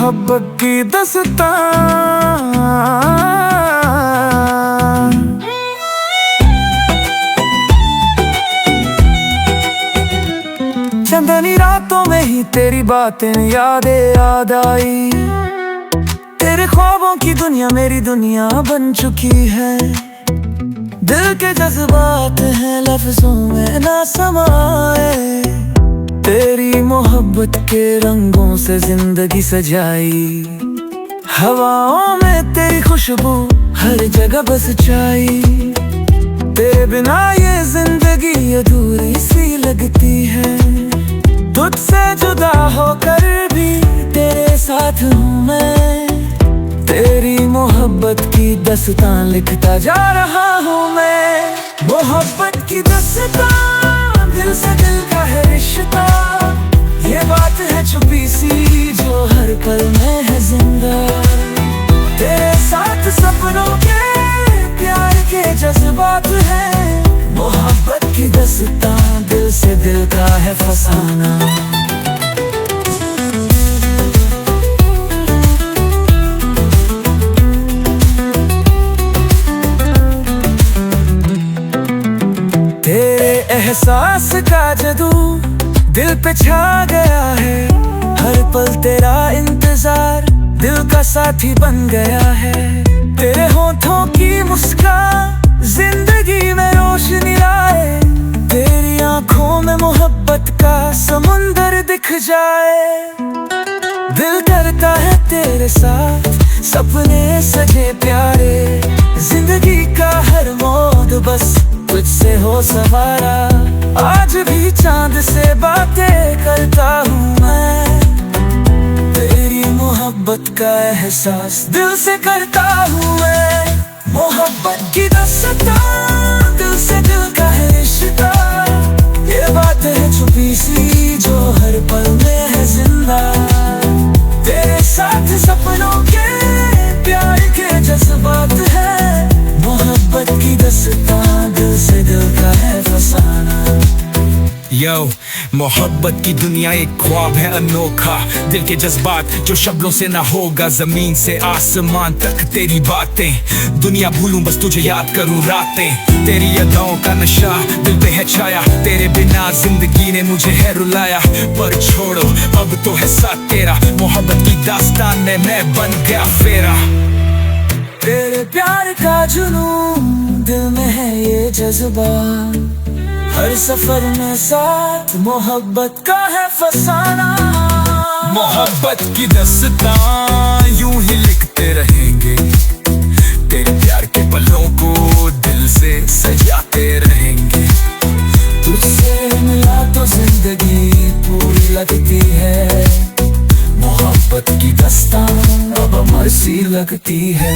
मोहब्बत की दास्तां। चंदनी रातों में ही तेरी बातें याद आई। तेरे ख्वाबों की दुनिया मेरी दुनिया बन चुकी है। दिल के जज्बात हैं लफ्जों में ना समाए। तेरी मोहब्बत के रंगों से जिंदगी सजाई। हवाओं में तेरी खुशबू हर जगह बस छाई। तेरे बिना ये जिंदगी अधूरी सी लगती है। तुझसे जुदा होकर भी तेरे साथ हूँ मैं। तेरी मोहब्बत की दास्तां लिखता जा रहा हूँ मैं। मोहब्बत की दास्तां, दिल से दिल का है रिश्ता। ये बात है छुपी सी जो हर पल में है जिंदा। तेरे साथ सपनों के प्यार के जज्बात है। मोहब्बत की दास्तां, दिल से दिल का है फसाना। एहसास का जादू दिल पे छा गया है। हर पल तेरा इंतजार दिल का साथी बन गया है। तेरे होठों की मुस्कान जिंदगी में रोशनी लाए। तेरी आंखों में मोहब्बत का समुंदर दिख जाए। दिल करता है तेरे साथ सपने सजे प्यारे। जिंदगी का हर मोड़ बस तुझसे हो सवारा। आज भी चांद से बातें करता हूँ मैं। तेरी मोहब्बत का एहसास दिल से करता हूँ मैं। मोहब्बत की दास्तां, दिल से दिल का है रिश्ता। ये बात है छुपी सी जो हर पल में है जिंदा। तेरे साथ सपनों के प्यार के जज्बात है। मोहब्बत की दास्तां, दिल से दिल का है फसाना। यो मोहब्बत की दुनिया एक ख्वाब है अनोखा। दिल के जज्बात जो शब्दों से ना होगा। जमीन से आसमान तक तेरी बातें। दुनिया भूलूं बस तुझे याद करूं रातें। तेरी अदाओं का नशा दिल पे है छाया। तेरे बिना जिंदगी ने मुझे है रुलाया। पर छोड़ो अब तो है साथ तेरा। मोहब्बत की दास्तान में मैं बन गया फेरा। तेरे प्यार का जुनून दिल में है ये जज्बा। हर सफर में साथ मोहब्बत का है फसाना। मोहब्बत की दास्तां यूं ही लिखते रहेंगे। तेरे प्यार के पलों को दिल से सजाते रहेंगे। तुझसे मिला तो जिंदगी पूरी लगती है। मोहब्बत की दास्तां अब अमर सी लगती है।